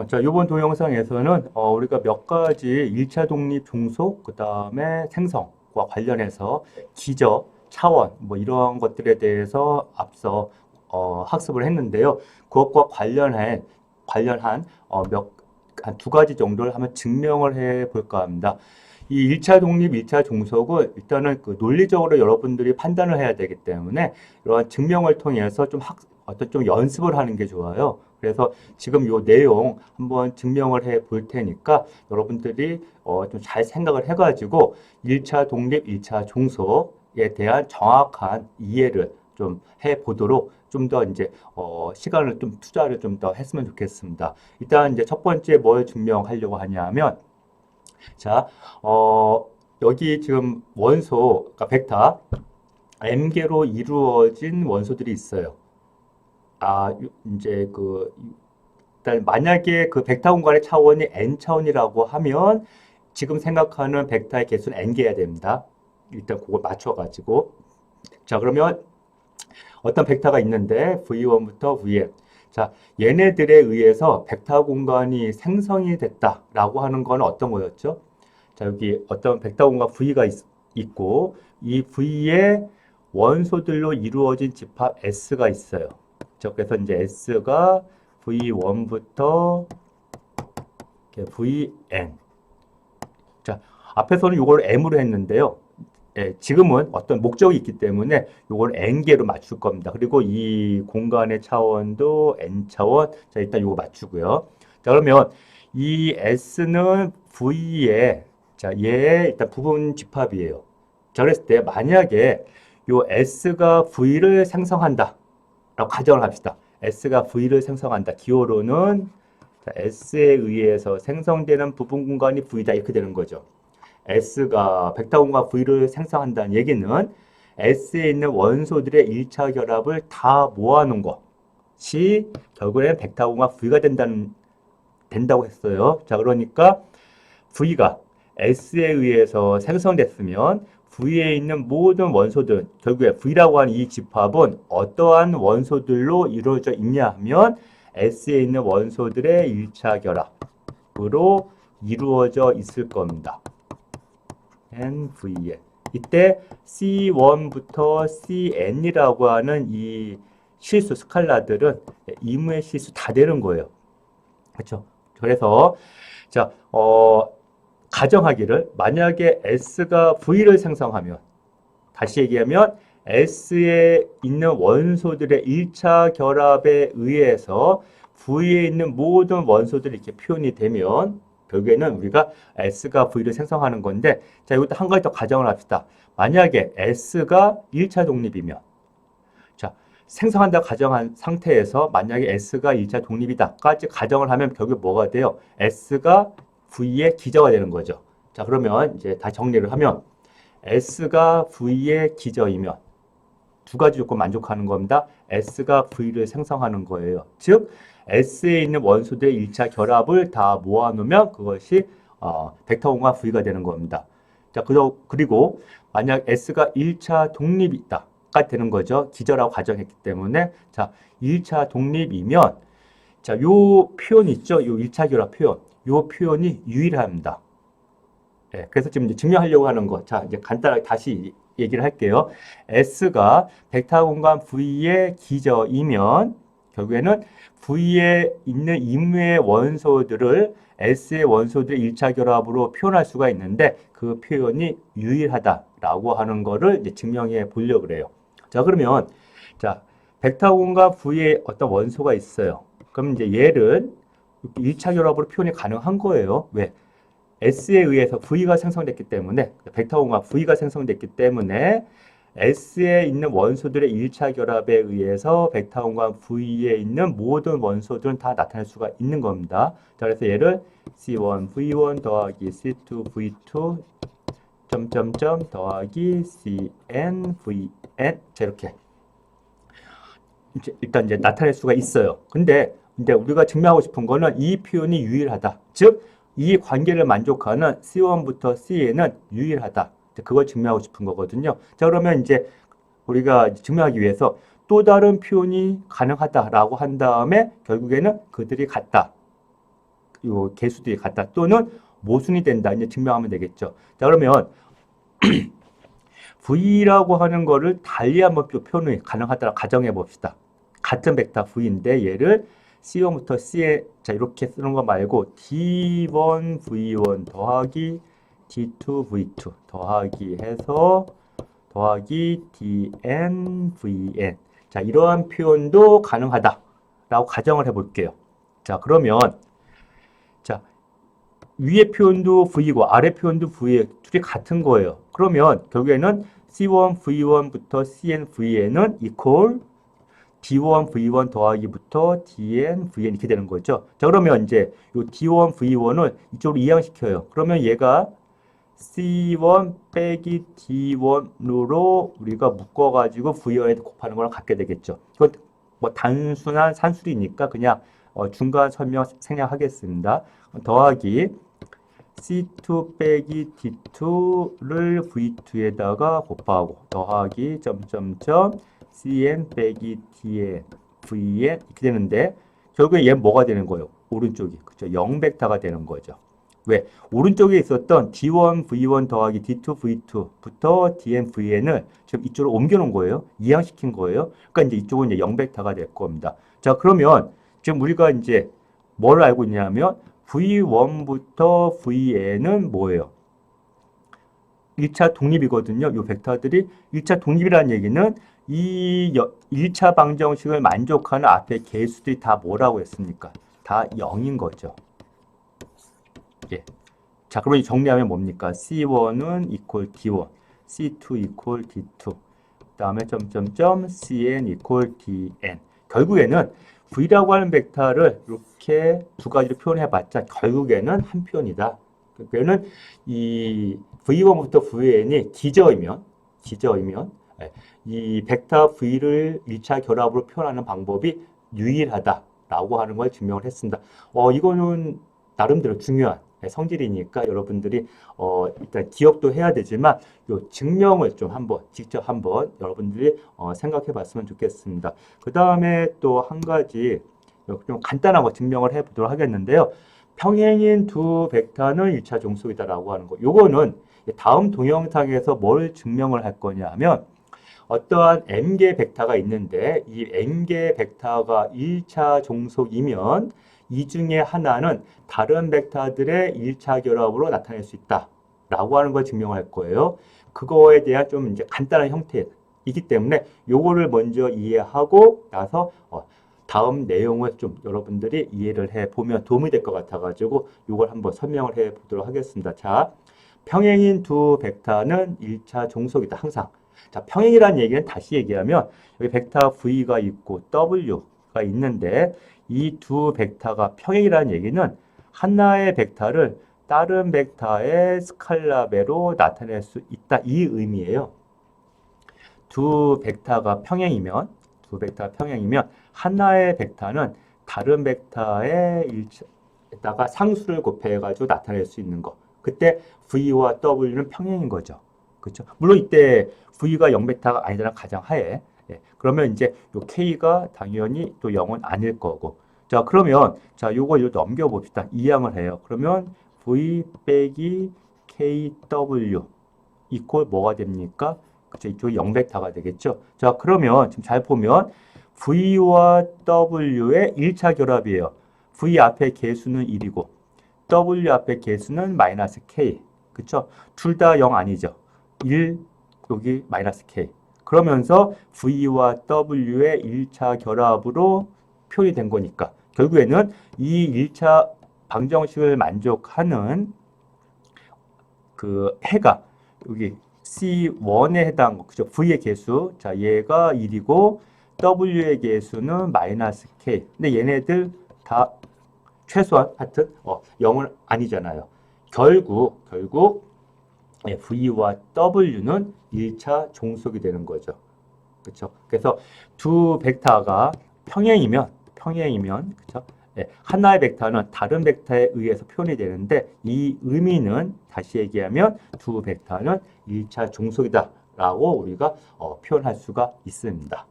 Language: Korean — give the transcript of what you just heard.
자, 이번 동영상에서는 우리가 몇 가지 1차 독립 종속, 그 다음에 생성과 관련해서 기저, 차원, 뭐 이런 것들에 대해서 앞서 학습을 했는데요. 그것과 관련한 한 두 가지 정도를 한번 증명을 해 볼까 합니다. 이 1차 독립, 1차 종속은 일단은 그 논리적으로 여러분들이 판단을 해야 되기 때문에 이러한 증명을 통해서 어떤 좀 연습을 하는 게 좋아요. 그래서 지금 요 내용 한번 증명을 해 볼 테니까 여러분들이 좀 잘 생각을 해가지고 1차 독립, 1차 종속에 대한 정확한 이해를 좀 해 보도록 좀 더 이제 시간을 좀 투자를 좀 더 했으면 좋겠습니다. 일단 이제 첫 번째 뭘 증명하려고 하냐면 자, 여기 지금 원소, 그러니까 벡터 M개로 이루어진 원소들이 있어요. 이제 일단 만약에 그 벡터 공간의 차원이 n 차원이라고 하면 지금 생각하는 벡터의 개수는 n개야 됩니다. 일단 그걸 맞춰가지고. 자, 그러면 어떤 벡터가 있는데 v1부터 vn. 자, 얘네들에 의해서 벡터 공간이 생성이 됐다라고 하는 건 어떤 거였죠? 자, 여기 어떤 벡터 공간 v가 있고 이 v의 원소들로 이루어진 집합 S가 있어요. 자, 그래서 이제 S가 V1부터 Vn. 자, 앞에서는 이걸 M으로 했는데요. 예, 지금은 어떤 목적이 있기 때문에 이걸 N개로 맞출 겁니다. 그리고 이 공간의 차원도 N차원. 자, 일단 이거 맞추고요. 자, 그러면 이 S는 V의, 자, 얘의 일단 부분 집합이에요. 자, 그랬을 때 만약에 요 S가 V를 생성한다. 라고 가정을 합시다. S가 V를 생성한다. 기호로는 자, S에 의해서 생성되는 부분 공간이 V다. 이렇게 되는 거죠. S가 벡터 공간 V를 생성한다는 얘기는 S에 있는 원소들의 1차 결합을 다 모아놓은 것이 결국에는 벡터 공간 V가 된다고 했어요. 자, 그러니까 V가 S에 의해서 생성됐으면 V에 있는 모든 원소들, 결국에 V라고 하는 이 집합은 어떠한 원소들로 이루어져 있냐 하면 S에 있는 원소들의 1차 결합으로 이루어져 있을 겁니다. NVN. 이때 C1부터 CN이라고 하는 이 실수 스칼라들은 이무의 실수 다 되는 거예요. 그렇죠? 그래서 자, 가정하기를 만약에 S가 V를 생성하면 다시 얘기하면 S에 있는 원소들의 1차 결합에 의해서 V에 있는 모든 원소들이 이렇게 표현이 되면 결국에는 우리가 S가 V를 생성하는 건데 자, 이것도 한 가지 더 가정을 합시다. 만약에 S가 1차 독립이면 자, 생성한다고 가정한 상태에서 만약에 S가 1차 독립이다까지 가정을 하면 결국 뭐가 돼요? S가 V의 기저가 되는 거죠. 자, 그러면 이제 다시 정리를 하면 S가 V의 기저이면 두 가지 조건 만족하는 겁니다. S가 V를 생성하는 거예요. 즉, S에 있는 원소들의 1차 결합을 다 모아놓으면 그것이 벡터 공간 V가 되는 겁니다. 자, 그리고 만약 S가 1차 독립이다. 가 되는 거죠. 기저라고 가정했기 때문에. 자, 1차 독립이면 자, 요 표현 있죠? 요 1차 결합 표현. 요 표현이 유일합니다. 네, 그래서 지금 이제 증명하려고 하는 거. 자, 이제 간단하게 다시 얘기를 할게요. S가 벡터 공간 V의 기저이면 결국에는 V에 있는 임의의 원소들을 S의 원소들의 1차 결합으로 표현할 수가 있는데 그 표현이 유일하다라고 하는 거를 이제 증명해 보려고 그래요. 자, 그러면 자, 벡터 공간 V에 어떤 원소가 있어요. 그럼 이제 얘를 1차 결합으로 표현이 가능한 거예요. 왜? S에 의해서 V가 생성됐기 때문에 벡터 공간 V가 생성됐기 때문에 S에 있는 원소들의 1차 결합에 의해서 벡터 공간 V에 있는 모든 원소들은 다 나타낼 수가 있는 겁니다. 자, 그래서 얘를 C1 V1 더하기 C2 V2 점점점 더하기 CN VN 자, 이렇게 일단 이제 나타낼 수가 있어요. 근데 이제 우리가 증명하고 싶은 거는 이 표현이 유일하다. 즉, 이 관계를 만족하는 C1부터 C에는 유일하다. 그걸 증명하고 싶은 거거든요. 자, 그러면 이제 우리가 증명하기 위해서 또 다른 표현이 가능하다라고 한 다음에 결국에는 그들이 같다. 요 개수들이 같다 또는 모순이 된다 이제 증명하면 되겠죠. 자 그러면 V라고 하는 거를 달리 한번 또 표현이 가능하다고 가정해 봅시다. 같은 벡터 V인데 얘를 C1부터 C에 자 이렇게 쓰는 거 말고 D1 V1 더하기 D2 V2 더하기 해서 더하기 dn vn 자 이러한 표현도 가능하다라고 가정을 해볼게요. 자 그러면 자 위의 표현도 v고 아래 표현도 v 둘이 같은 거예요. 그러면 결국에는 c1 v1부터 cn vn은 equal d1 v1 더하기부터 dn vn 이렇게 되는 거죠. 자 그러면 이제 이 d1 v1을 이쪽으로 이항시켜요. 그러면 얘가 C1 빼기 D1으로 우리가 묶어가지고 V1에 곱하는 거랑 같게 되겠죠. 이건 뭐 단순한 산술이니까 그냥 중간 설명 생략하겠습니다. 더하기 C2 빼기 D2를 V2에다가 곱하고 더하기 점점점 CN 빼기 DN VN 이렇게 되는데 결국에 얘는 뭐가 되는 거예요? 오른쪽이 그렇죠? 0벡터가 되는 거죠. 왜? 오른쪽에 있었던 D1 V1 더하기 D2 V2부터 DN VN을 지금 이쪽으로 옮겨놓은 거예요. 이항시킨 거예요. 그러니까 이제 이쪽은 이제 0벡터가 될 겁니다. 자, 그러면 지금 우리가 이제 뭘 알고 있냐면 V1부터 VN은 뭐예요? 1차 독립이거든요. 이 벡터들이 1차 독립이라는 얘기는 이 1차 방정식을 만족하는 앞에 개수들이 다 뭐라고 했습니까? 다 0인 거죠. 예. 자, 그러면 정리하면 뭡니까? C1은 equal D1, C2 equal D2, 그 다음에 점점점 CN equal DN. 결국에는 V라고 하는 벡터를 이렇게 두 가지로 표현해봤자 결국에는 한 표현이다. 그러니까는 이 V1부터 VN이 기저이면 이 벡터 V를 1차 결합으로 표현하는 방법이 유일하다라고 하는 걸 증명을 했습니다. 이거는 나름대로 중요한 성질이니까 여러분들이 일단 기억도 해야 되지만 요 증명을 좀 직접 한번 여러분들이 생각해 봤으면 좋겠습니다. 그 다음에 또 한 가지 좀 간단한 거 증명을 해 보도록 하겠는데요. 평행인 두 벡터는 1차 종속이다라고 하는 거. 요거는 다음 동영상에서 뭘 증명을 할 거냐 하면 어떠한 n개 벡터가 있는데 이 n개 벡터가 1차 종속이면 이 중에 하나는 다른 벡터들의 1차 결합으로 나타낼 수 있다 라고 하는 걸 증명할 거예요. 그거에 대한 좀 이제 간단한 형태이기 때문에 요거를 먼저 이해하고 나서 다음 내용을 좀 여러분들이 이해를 해 보면 도움이 될 것 같아 가지고 요걸 한번 설명을 해 보도록 하겠습니다. 자, 평행인 두 벡터는 1차 종속이다 항상. 자, 평행이라는 얘기는 다시 얘기하면 여기 벡터 V가 있고 W가 있는데 이 두 벡터가 평행이라는 얘기는 하나의 벡터를 다른 벡터의 스칼라 배로 나타낼 수 있다 이 의미예요. 두 벡터가 평행이면 하나의 벡터는 다른 벡터의 일에다가 상수를 곱해가지고 나타낼 수 있는 거. 그때 V와 W는 평행인 거죠. 그렇죠? 물론 이때 V가 0벡터가 아니잖아 가장 하에. 예. 그러면 이제 요 K가 당연히 또 0은 아닐 거고. 자, 그러면 자, 요걸 넘겨 봅시다. 이항을 해요. 그러면 V 빼기 KW 이퀄 뭐가 됩니까? 그렇죠? 이쪽이 0벡터가 되겠죠? 자, 그러면 지금 잘 보면 V와 W의 1차 결합이에요. V 앞에 개수는 1이고 W 앞에 개수는 마이너스 K. 그쵸? 둘 다 0 아니죠? 1, 여기 마이너스 K. 그러면서 V와 W의 1차 결합으로 표현이 된 거니까 결국에는 이 1차 방정식을 만족하는 그 해가 여기 C1에 해당, 그죠? V의 개수. 자, 얘가 1이고 W의 개수는 마이너스 K. 근데 얘네들 다 최소한 하여튼 0은 아니잖아요. 결국 V와 W는 1차 종속이 되는 거죠. 그렇죠? 그래서 두 벡터가 평행이면 그렇죠? 네, 하나의 벡터는 다른 벡터에 의해서 표현이 되는데 이 의미는 다시 얘기하면 두 벡터는 1차 종속이다 라고 우리가 표현할 수가 있습니다.